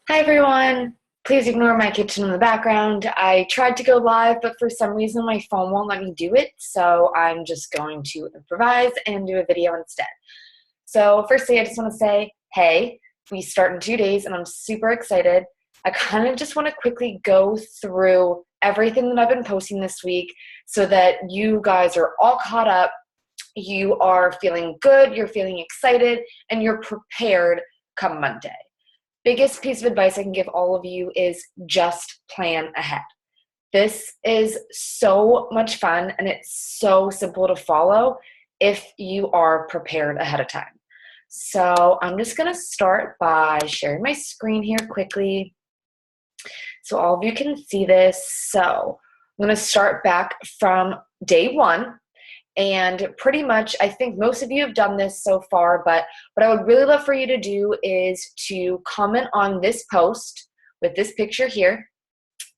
Hi everyone. Please ignore my kitchen in the background. I tried to go live, but for some reason my phone won't let me do it, so I'm just going to improvise and do a video instead. So firstly, I just want to say, hey, we start in 2 days and I'm super excited. I kind of just want to quickly go through everything that I've been posting this week so that you guys are all caught up, you are feeling good, you're feeling excited, and you're prepared come Monday. Biggest piece of advice I can give all of you is just plan ahead. This is so much fun and it's so simple to follow if you are prepared ahead of time. So I'm just going to start by sharing my screen here quickly so all of you can see this. So I'm going to start back from day one. And pretty much, I think most of you have done this so far, but what I would really love for you to do is to comment on this post with this picture here,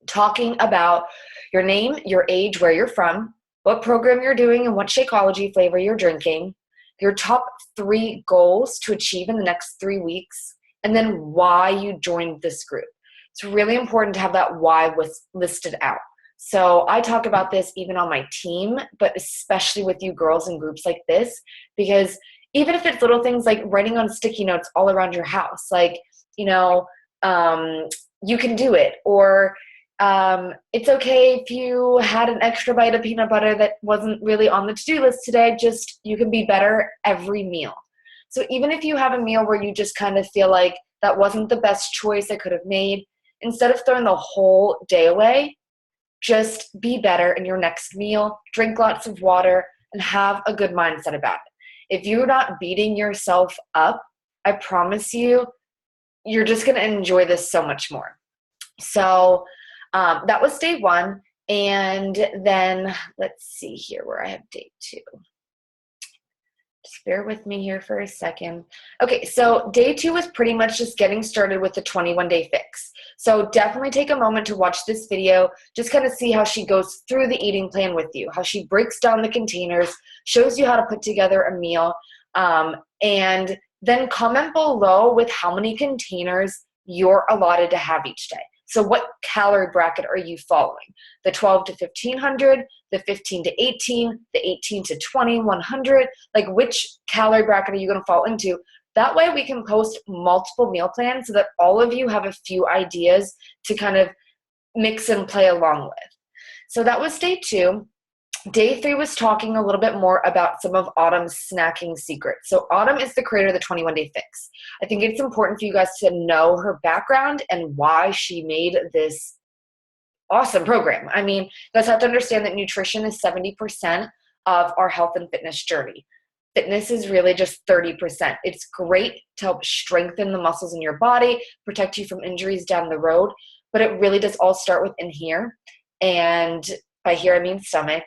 talking about your name, your age, where you're from, what program you're doing, and what Shakeology flavor you're drinking, your top 3 goals to achieve in the next 3 weeks, and then why you joined this group. It's really important to have that why listed out. So I talk about this even on my team, but especially with you girls in groups like this, because even if it's little things like writing on sticky notes all around your house, like, you can do it, or it's okay if you had an extra bite of peanut butter that wasn't really on the to-do list today, just you can be better every meal. So even if you have a meal where you just kind of feel like that wasn't the best choice I could have made, instead of throwing the whole day away, just be better in your next meal, drink lots of water, and have a good mindset about it. If you're not beating yourself up, I promise you, you're just going to enjoy this so much more. So that was day one. And then let's see here where I have day 2. Just bear with me here for a second. Okay, so day 2 was pretty much just getting started with the 21-day fix. So definitely take a moment to watch this video, just kind of see how she goes through the eating plan with you, how she breaks down the containers, shows you how to put together a meal, and then comment below with how many containers you're allotted to have each day. So what calorie bracket are you following? The 12 to 1500, the 15 to 18, the 18 to 2100, like which calorie bracket are you going to fall into? That way we can post multiple meal plans so that all of you have a few ideas to kind of mix and play along with. So that was day 2. Day 3 was talking a little bit more about some of Autumn's snacking secrets. So Autumn is the creator of the 21-day fix. I think it's important for you guys to know her background and why she made this awesome program. I mean, you guys have to understand that nutrition is 70% of our health and fitness journey. Fitness is really just 30%. It's great to help strengthen the muscles in your body, protect you from injuries down the road, but it really does all start with in here. And by here, I mean stomach.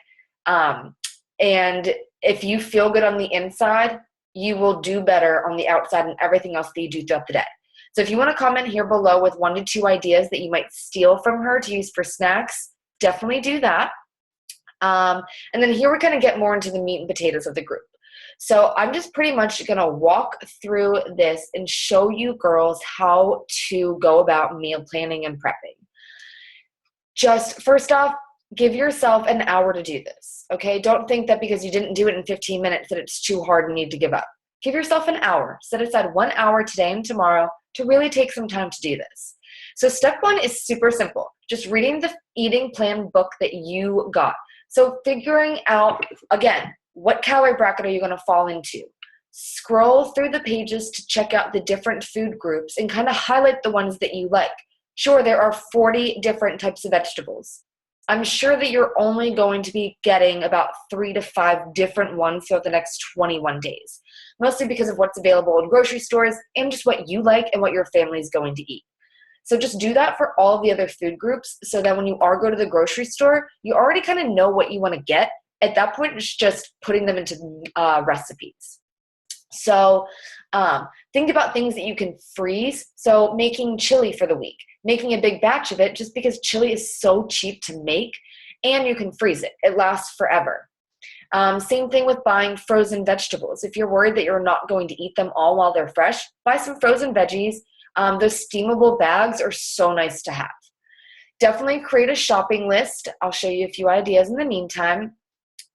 And if you feel good on the inside, you will do better on the outside and everything else that you do throughout the day. So if you want to comment here below with 1 to 2 ideas that you might steal from her to use for snacks, definitely do that. And then here we're going to get more into the meat and potatoes of the group. So I'm just pretty much going to walk through this and show you girls how to go about meal planning and prepping. Just first off, give yourself an hour to do this, okay? Don't think that because you didn't do it in 15 minutes that it's too hard and need to give up. Give yourself an hour. Set aside 1 hour today and tomorrow to really take some time to do this. So step 1 is super simple. Just reading the eating plan book that you got. So figuring out, again, what calorie bracket are you going to fall into? Scroll through the pages to check out the different food groups and kind of highlight the ones that you like. Sure, there are 40 different types of vegetables. I'm sure that you're only going to be getting about 3 to 5 different ones throughout the next 21 days, mostly because of what's available in grocery stores and just what you like and what your family is going to eat. So just do that for all of the other food groups so that when you are go to the grocery store, you already kind of know what you want to get. At that point, it's just putting them into recipes. So think about things that you can freeze. So making chili for the week, making a big batch of it just because chili is so cheap to make and you can freeze it. It lasts forever. Same thing with buying frozen vegetables. If you're worried that you're not going to eat them all while they're fresh, buy some frozen veggies. Those steamable bags are so nice to have. Definitely create a shopping list. I'll show you a few ideas in the meantime.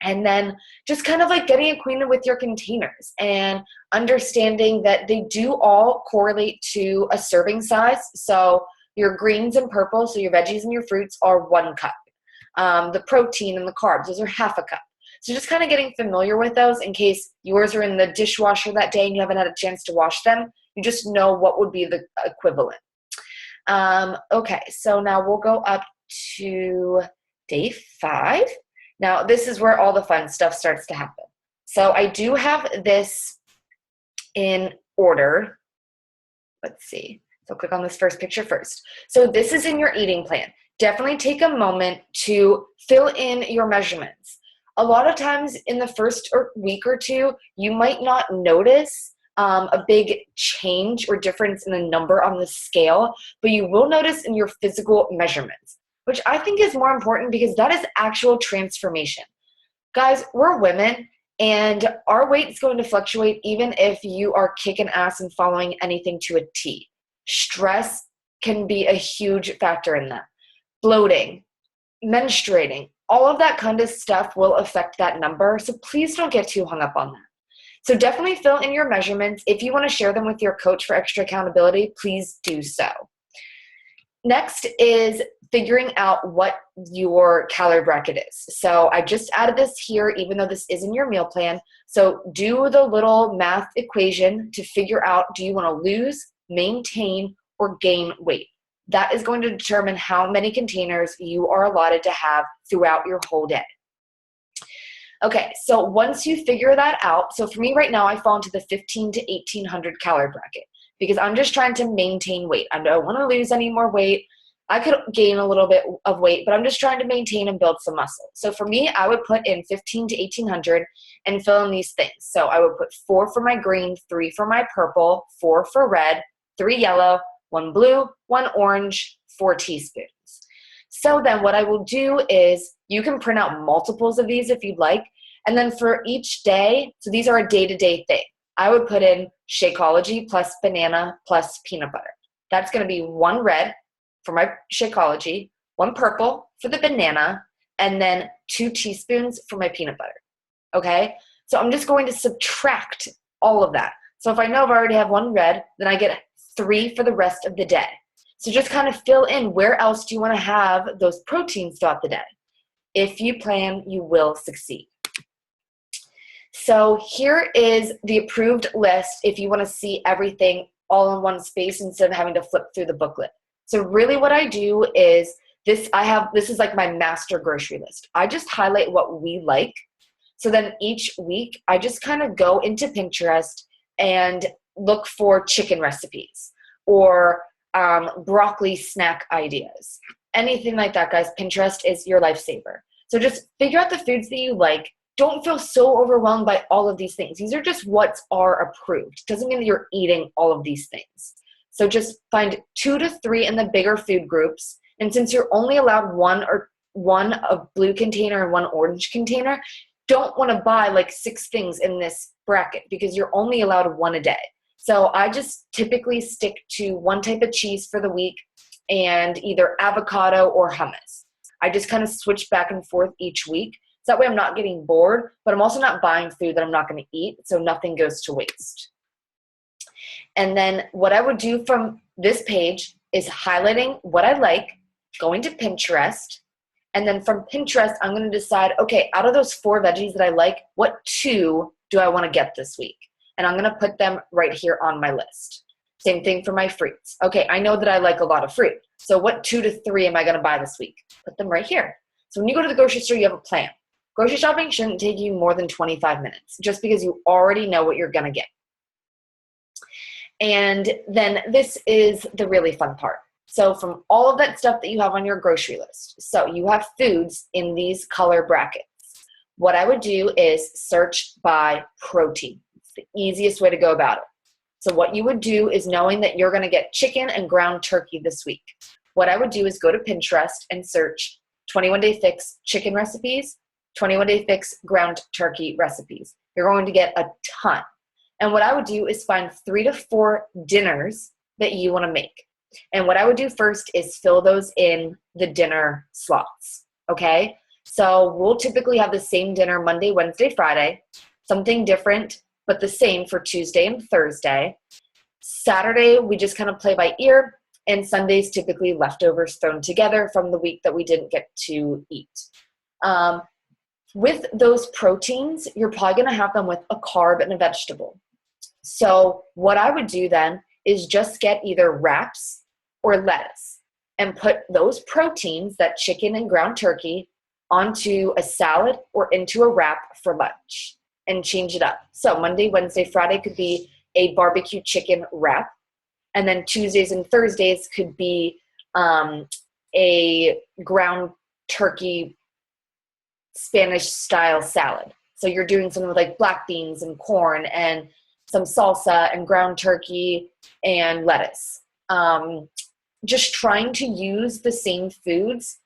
And then just kind of like getting acquainted with your containers and understanding that they do all correlate to a serving size. So your greens and purple, so your veggies and your fruits, are 1 cup. The protein and the carbs, those are half a cup. So just kind of getting familiar with those in case yours are in the dishwasher that day and you haven't had a chance to wash them. You just know what would be the equivalent. Okay, so now we'll go up to day 5. Now, this is where all the fun stuff starts to happen. So I do have this in order. Let's see. So click on this first picture first. So this is in your eating plan. Definitely take a moment to fill in your measurements. A lot of times in the first week or two, you might not notice a big change or difference in the number on the scale, but you will notice in your physical measurements, which I think is more important because that is actual transformation. Guys, we're women, and our weight is going to fluctuate even if you are kicking ass and following anything to a T. Stress can be a huge factor in that. Bloating, menstruating, all of that kind of stuff will affect that number, so please don't get too hung up on that. So definitely fill in your measurements. If you want to share them with your coach for extra accountability, please do so. Next is figuring out what your calorie bracket is. So I just added this here, even though this is in your meal plan. So do the little math equation to figure out, do you want to lose, maintain, or gain weight? That is going to determine how many containers you are allotted to have throughout your whole day. Okay, so once you figure that out, so for me right now, I fall into the 15 to 1800 calorie bracket because I'm just trying to maintain weight. I don't want to lose any more weight. I could gain a little bit of weight, but I'm just trying to maintain and build some muscle. So for me, I would put in 15 to 1800 and fill in these things. So I would put 4 for my green, 3 for my purple, 4 for red, 3 yellow, 1 blue, 1 orange, 4 teaspoons. So then what I will do is you can print out multiples of these if you'd like. And then for each day, so these are a day-to-day thing, I would put in Shakeology plus banana plus peanut butter. That's going to be 1 red for my Shakeology, 1 purple for the banana, and then 2 teaspoons for my peanut butter. Okay? So I'm just going to subtract all of that. So if I know I've already have 1 red, then I get 3 for the rest of the day. So just kind of fill in where else do you want to have those proteins throughout the day. If you plan, you will succeed. So here is the approved list if you want to see everything all in one space instead of having to flip through the booklet. So really what I do is this is like my master grocery list. I just highlight what we like. So then each week I just kind of go into Pinterest and look for chicken recipes or broccoli snack ideas. Anything like that, guys. Pinterest is your lifesaver. So just figure out the foods that you like. Don't feel so overwhelmed by all of these things. These are just what are approved. Doesn't mean that you're eating all of these things. So just find 2 to 3 in the bigger food groups. And since you're only allowed one a blue container and 1 orange container, don't want to buy like 6 things in this bracket because you're only allowed 1 a day. So I just typically stick to 1 type of cheese for the week and either avocado or hummus. I just kind of switch back and forth each week. So that way I'm not getting bored, but I'm also not buying food that I'm not going to eat, so nothing goes to waste. And then what I would do from this page is highlighting what I like, going to Pinterest, and then from Pinterest, I'm going to decide, okay, out of those 4 veggies that I like, what 2 do I want to get this week? And I'm going to put them right here on my list. Same thing for my fruits. Okay, I know that I like a lot of fruit. So what 2 to 3 am I going to buy this week? Put them right here. So when you go to the grocery store, you have a plan. Grocery shopping shouldn't take you more than 25 minutes just because you already know what you're going to get. And then this is the really fun part. So from all of that stuff that you have on your grocery list, so you have foods in these color brackets. What I would do is search by protein. It's the easiest way to go about it. So what you would do is knowing that you're going to get chicken and ground turkey this week. What I would do is go to Pinterest and search 21 Day Fix chicken recipes, 21 Day Fix ground turkey recipes. You're going to get a ton. And what I would do is find 3 to 4 dinners that you want to make. And what I would do first is fill those in the dinner slots, okay? So we'll typically have the same dinner Monday, Wednesday, Friday, something different, but the same for Tuesday and Thursday. Saturday, we just kind of play by ear, and Sunday's typically leftovers thrown together from the week that we didn't get to eat. With those proteins, you're probably going to have them with a carb and a vegetable. So what I would do then is just get either wraps or lettuce and put those proteins, that chicken and ground turkey, onto a salad or into a wrap for lunch and change it up. So Monday, Wednesday, Friday could be a barbecue chicken wrap. And then Tuesdays and Thursdays could be a ground turkey Spanish style salad. So you're doing something with like black beans and corn and some salsa and ground turkey and lettuce. Just trying to use the same foods,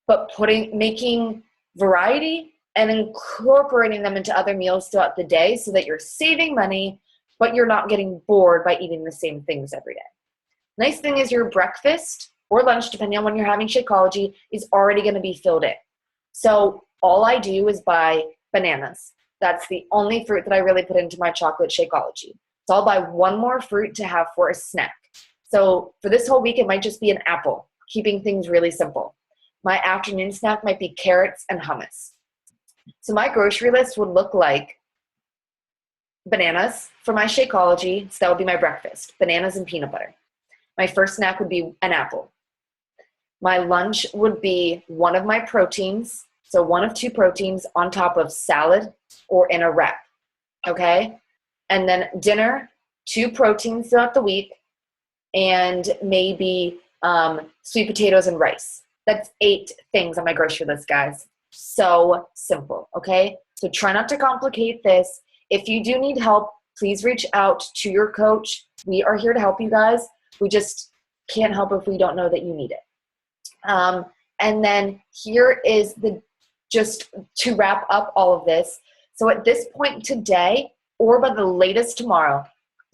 but making variety and incorporating them into other meals throughout the day so that you're saving money, but you're not getting bored by eating the same things every day. Nice thing is your breakfast or lunch, depending on when you're having Shakeology, is already going to be filled in. So all I do is buy bananas. That's the only fruit that I really put into my chocolate Shakeology. So I'll buy one more fruit to have for a snack. So for this whole week, it might just be an apple, keeping things really simple. My afternoon snack might be carrots and hummus. So my grocery list would look like bananas for my Shakeology. So that would be my breakfast, bananas and peanut butter. My first snack would be an apple. My lunch would be one of my proteins, so one of two proteins on top of salad or in a wrap, okay? And then dinner, 2 proteins throughout the week, and maybe sweet potatoes and rice. That's 8 things on my grocery list, guys. So simple, okay? So try not to complicate this. If you do need help, please reach out to your coach. We are here to help you guys. We just can't help if we don't know that you need it. And then here is just to wrap up all of this. So at this point today, or by the latest tomorrow,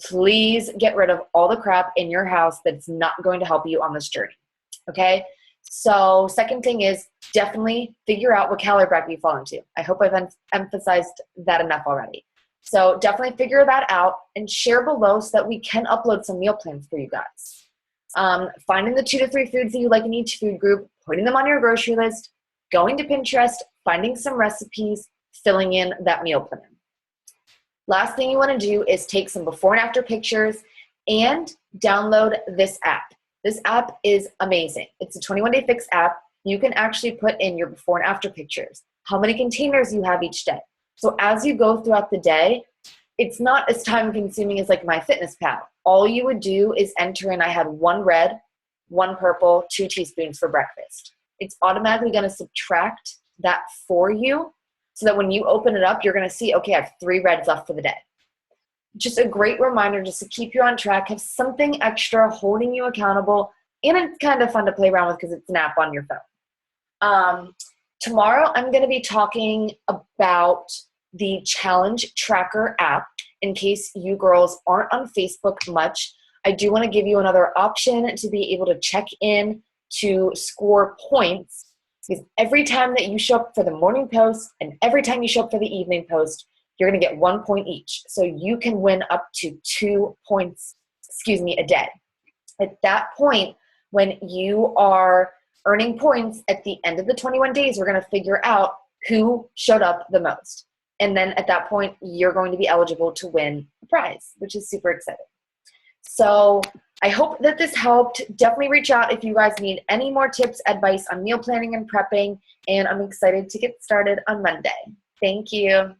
please get rid of all the crap in your house that's not going to help you on this journey, okay? So second thing is definitely figure out what calorie bracket you fall into. I hope I've emphasized that enough already. So definitely figure that out and share below so that we can upload some meal plans for you guys. Finding the 2 to 3 foods that you like in each food group, putting them on your grocery list, going to Pinterest, finding some recipes, filling in that meal plan. Last thing you want to do is take some before and after pictures and download this app. This app is amazing. It's a 21-day fix app. You can actually put in your before and after pictures, how many containers you have each day. So as you go throughout the day, it's not as time consuming as like MyFitnessPal. All you would do is enter in, I had 1 red, 1 purple, 2 teaspoons for breakfast. It's automatically going to subtract that for you so that when you open it up, you're going to see, okay, I have 3 reds left for the day. Just a great reminder just to keep you on track, have something extra holding you accountable, and it's kind of fun to play around with because it's an app on your phone. Tomorrow, I'm going to be talking about the Challenge Tracker app. In case you girls aren't on Facebook much, I do want to give you another option to be able to check in to score points, because every time that you show up for the morning post and every time you show up for the evening post, you're going to get 1 point each. So you can win up to 2 points, a day. At that point, when you are earning points at the end of the 21 days, we're going to figure out who showed up the most. And then at that point, you're going to be eligible to win a prize, which is super exciting. So I hope that this helped. Definitely reach out if you guys need any more tips, advice on meal planning and prepping. And I'm excited to get started on Monday. Thank you.